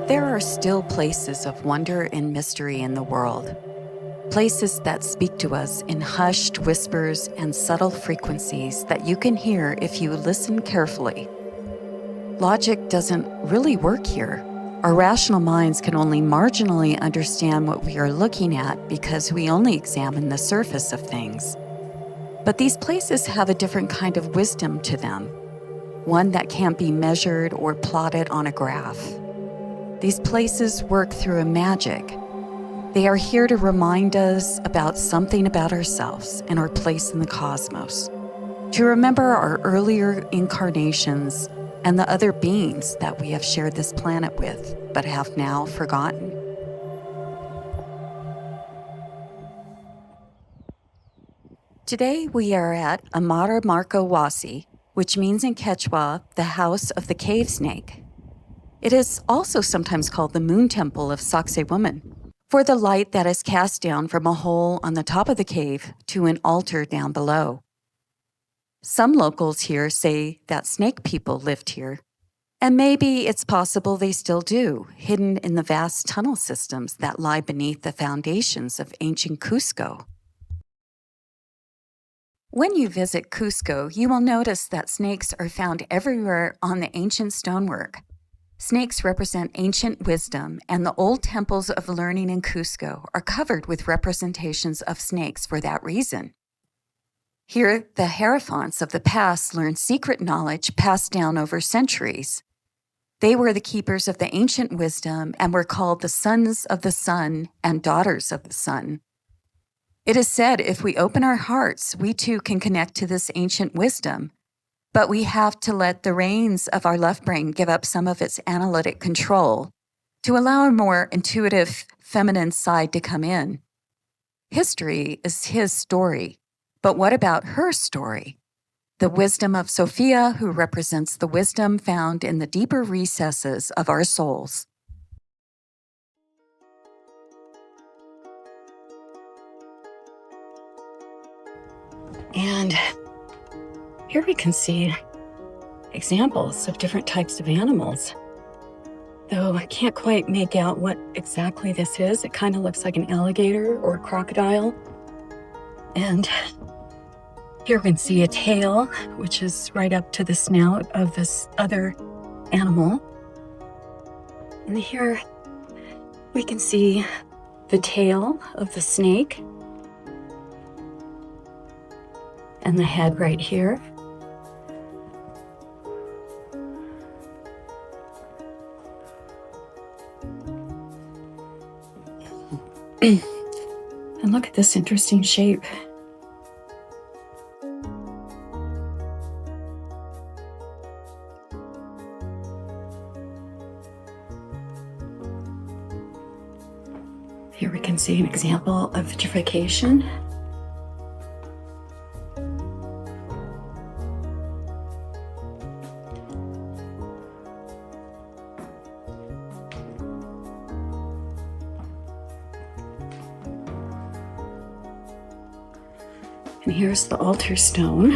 There are still places of wonder and mystery in the world. Places that speak to us in hushed whispers and subtle frequencies that you can hear if you listen carefully. Logic doesn't really work here. Our rational minds can only marginally understand what we are looking at because we only examine the surface of things. But these places have a different kind of wisdom to them, one that can't be measured or plotted on a graph. These places work through a magic. They are here to remind us about something about ourselves and our place in the cosmos, to remember our earlier incarnations and the other beings that we have shared this planet with, but have now forgotten. Today we are at Amaru Marca Wasi, which means in Quechua, the house of the cave snake. It is also sometimes called the moon temple of Sacsayhuaman, for the light that is cast down from a hole on the top of the cave to an altar down below. Some locals here say that snake people lived here, and maybe it's possible they still do, hidden in the vast tunnel systems that lie beneath the foundations of ancient Cusco. When you visit Cusco, you will notice that snakes are found everywhere on the ancient stonework. Snakes represent ancient wisdom, and the old temples of learning in Cusco are covered with representations of snakes for that reason. Here, the hierophants of the past learned secret knowledge passed down over centuries. They were the keepers of the ancient wisdom and were called the sons of the sun and daughters of the sun. It is said if we open our hearts, we too can connect to this ancient wisdom. But we have to let the reins of our left brain give up some of its analytic control to allow a more intuitive feminine side to come in. History is his story, but what about her story? The wisdom of Sophia, who represents the wisdom found in the deeper recesses of our souls. And here we can see examples of different types of animals. Though I can't quite make out what exactly this is. It kind of looks like an alligator or a crocodile. And here we can see a tail, which is right up to the snout of this other animal. And here we can see the tail of the snake and the head right here. And look at this interesting shape. Here we can see an example of vitrification. And here's the altar stone.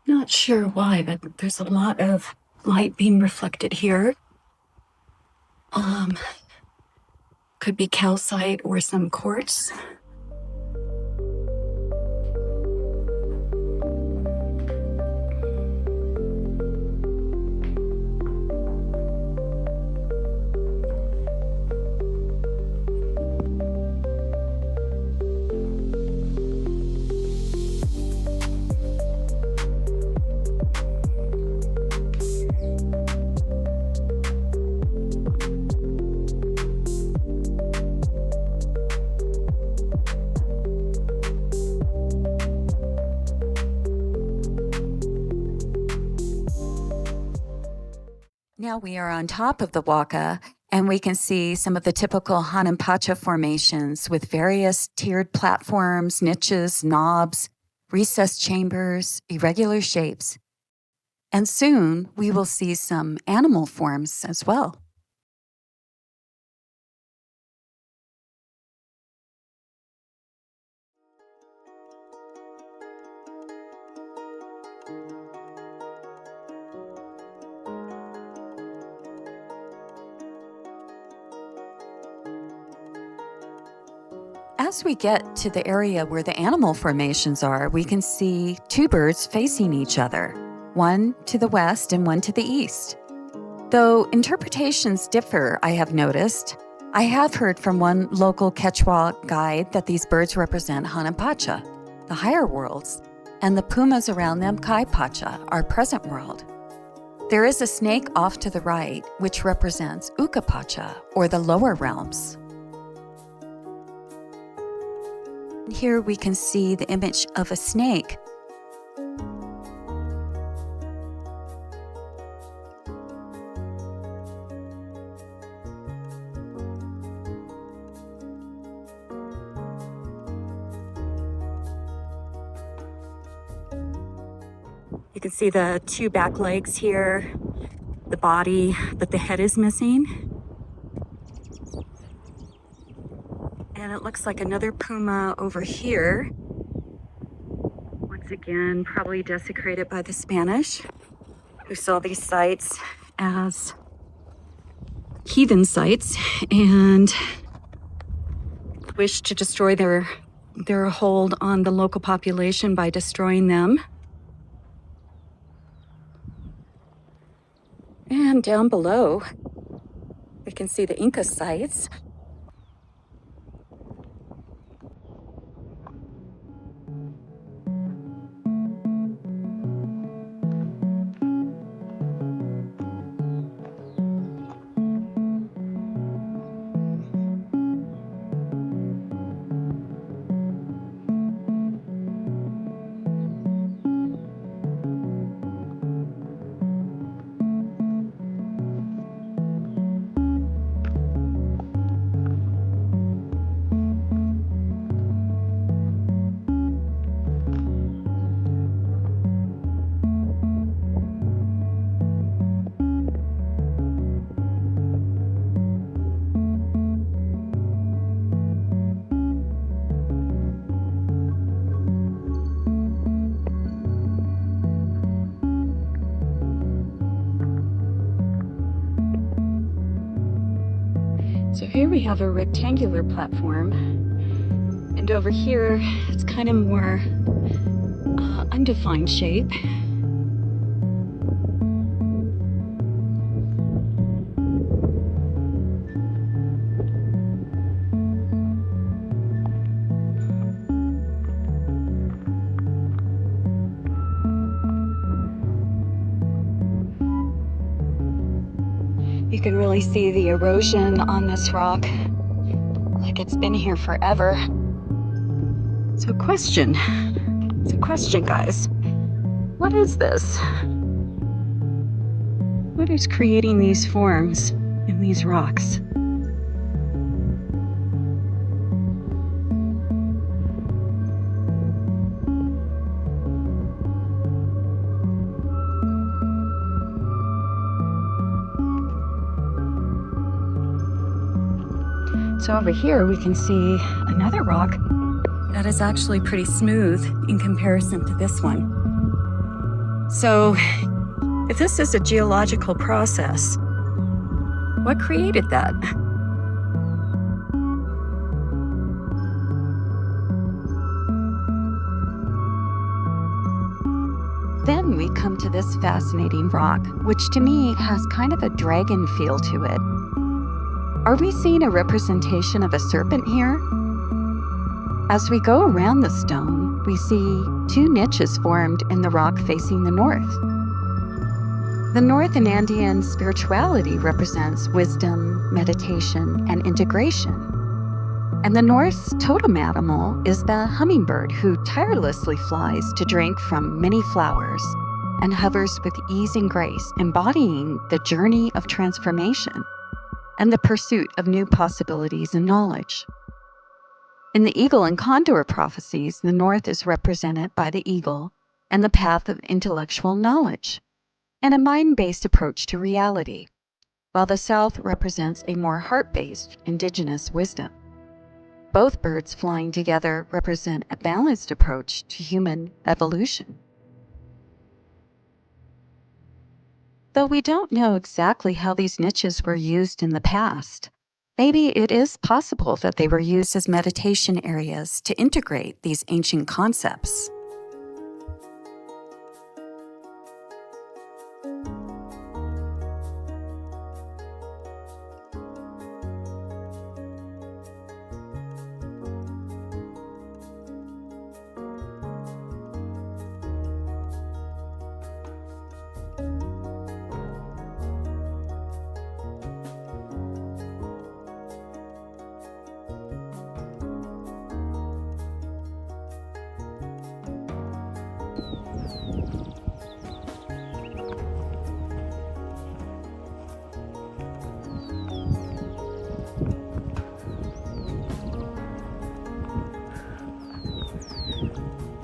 Not sure why, but there's a lot of light being reflected here. Could be calcite or some quartz. Now we are on top of the huaca, and we can see some of the typical Hanan Pacha formations with various tiered platforms, niches, knobs, recessed chambers, irregular shapes. And soon we will see some animal forms as well. As we get to the area where the animal formations are, we can see two birds facing each other, one to the west and one to the east. Though interpretations differ, I have noticed, I have heard from one local Quechua guide that these birds represent Hanan Pacha, the higher worlds, and the pumas around them, Kai Pacha, our present world. There is a snake off to the right, which represents Uka Pacha, or the lower realms. Here we can see the image of a snake. You can see the two back legs here, the body, but the head is missing. And it looks like another puma over here. Once again, probably desecrated by the Spanish, who saw these sites as heathen sites and wished to destroy their hold on the local population by destroying them. And down below, we can see the Inca sites. So here we have a rectangular platform, and over here it's kind of more undefined shape. You can really see the erosion on this rock, like it's been here forever. So question, guys. What is this? What is creating these forms in these rocks? So over here we can see another rock that is actually pretty smooth in comparison to this one. So if this is a geological process, what created that? Then we come to this fascinating rock, which to me has kind of a dragon feel to it. Are we seeing a representation of a serpent here? As we go around the stone, we see two niches formed in the rock facing the north. The north in Andean spirituality represents wisdom, meditation, and integration. And the Norse totem animal is the hummingbird, who tirelessly flies to drink from many flowers and hovers with ease and grace, embodying the journey of transformation and the pursuit of new possibilities and knowledge. In the eagle and condor prophecies, the north is represented by the eagle and the path of intellectual knowledge and a mind-based approach to reality, while the south represents a more heart-based indigenous wisdom. Both birds flying together represent a balanced approach to human evolution. Though we don't know exactly how these niches were used in the past, maybe it is possible that they were used as meditation areas to integrate these ancient concepts.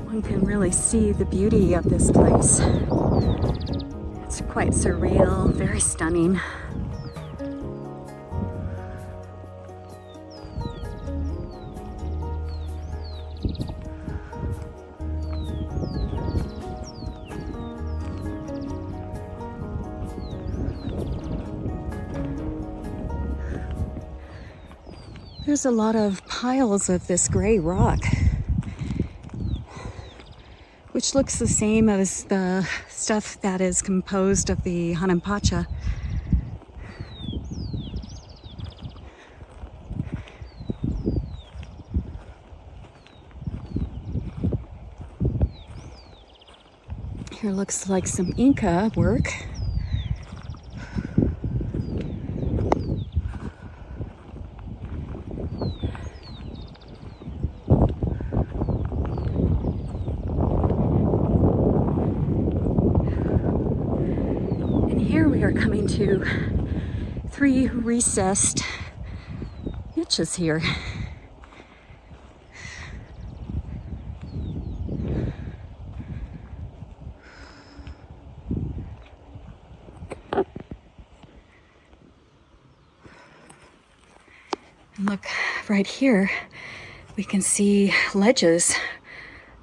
One can really see the beauty of this place. It's quite surreal, very stunning. There's a lot of piles of this gray rock, which looks the same as the stuff that is composed of the Hanan Pacha. Here looks like some Inca work. We are coming to 3 recessed niches here. And look right here, we can see ledges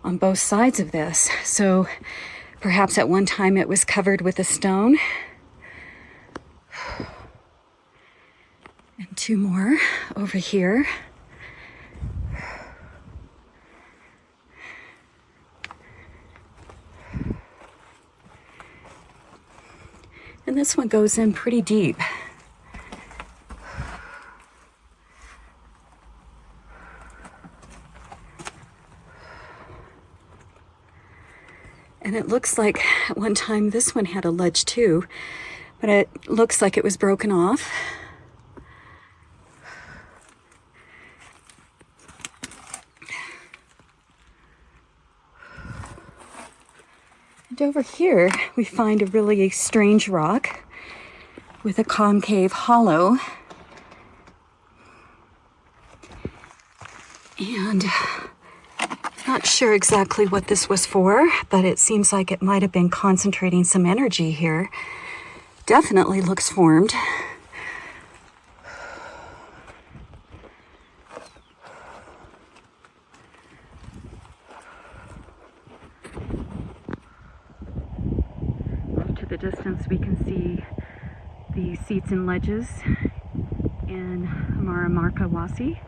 on both sides of this. So perhaps at one time it was covered with a stone. And 2 more over here. And this one goes in pretty deep. And it looks like at one time this one had a ledge too, but it looks like it was broken off. And over here, we find a really strange rock with a concave hollow. And not sure exactly what this was for, but it seems like it might have been concentrating some energy here. Definitely looks formed. Off to the distance, we can see the seats and ledges in Amaru Marca Wasi.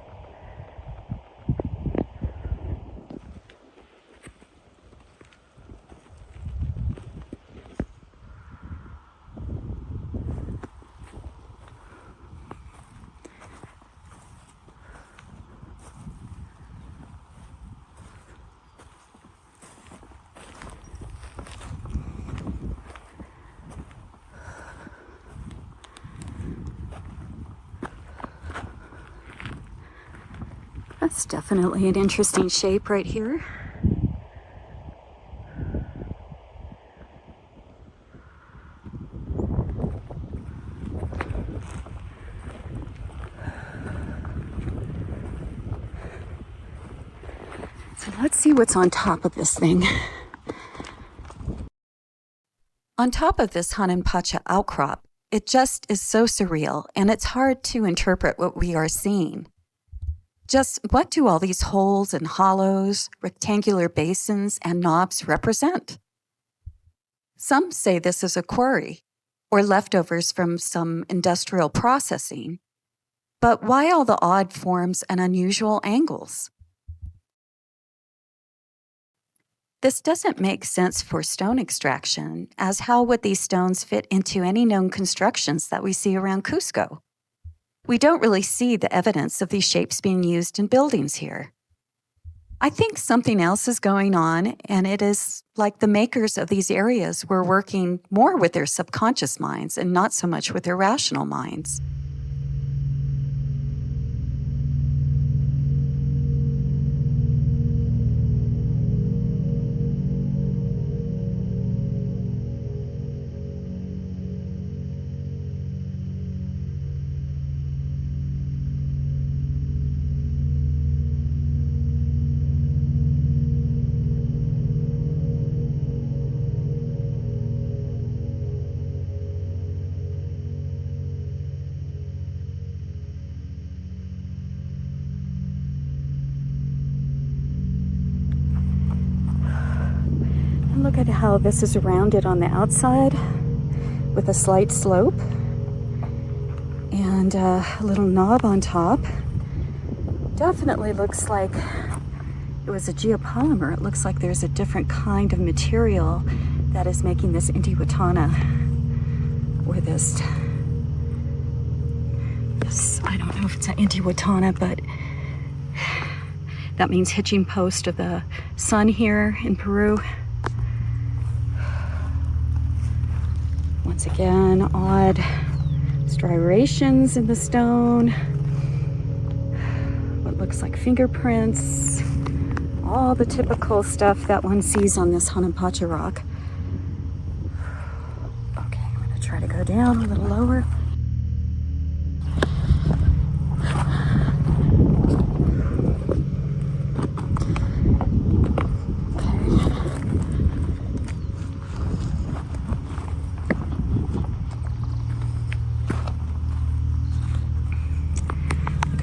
That's definitely an interesting shape right here. Let's see what's on top of this thing. On top of this Hanan Pacha outcrop, it just is so surreal, and it's hard to interpret what we are seeing. Just what do all these holes and hollows, rectangular basins, and knobs represent? Some say this is a quarry, or leftovers from some industrial processing. But why all the odd forms and unusual angles? This doesn't make sense for stone extraction, as how would these stones fit into any known constructions that we see around Cusco? We don't really see the evidence of these shapes being used in buildings here. I think something else is going on, and it is like the makers of these areas were working more with their subconscious minds and not so much with their rational minds. Look at how this is rounded on the outside with a slight slope and a little knob on top. Definitely looks like it was a geopolymer. It looks like there's a different kind of material that is making this Intihuatana, or this, I don't know if it's an Intihuatana, but that means hitching post of the sun here in Peru. Once again, odd striations in the stone, what looks like fingerprints, all the typical stuff that one sees on this Hanan Pacha rock. Okay, I'm going to try to go down a little lower.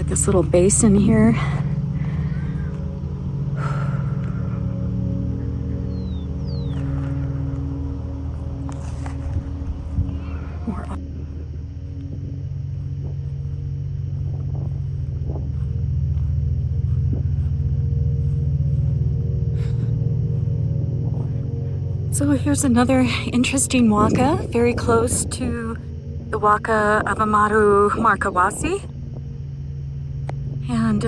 This little basin here. So here's another interesting huaca, very close to the huaca of Amaru Marca Wasi. And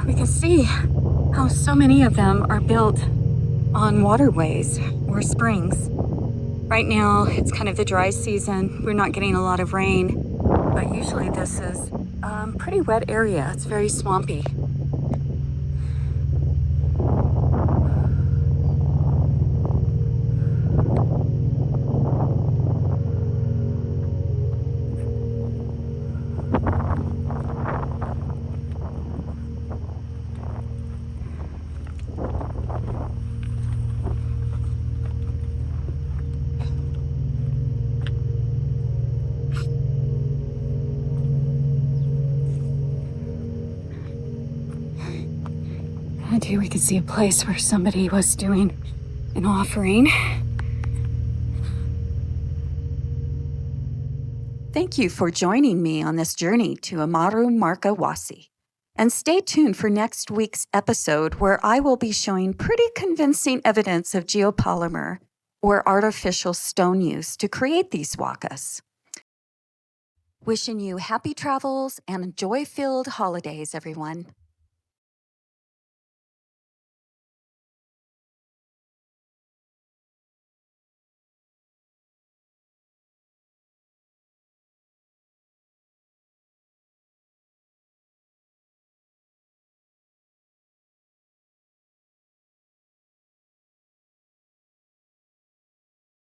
we can see how so many of them are built on waterways or springs. Right now, it's kind of the dry season. We're not getting a lot of rain, but usually this is a pretty wet area. It's very swampy. And here we can see a place where somebody was doing an offering. Thank you for joining me on this journey to Amaru Marca Wasi. And stay tuned for next week's episode, where I will be showing pretty convincing evidence of geopolymer or artificial stone use to create these huacas. Wishing you happy travels and joy-filled holidays, everyone.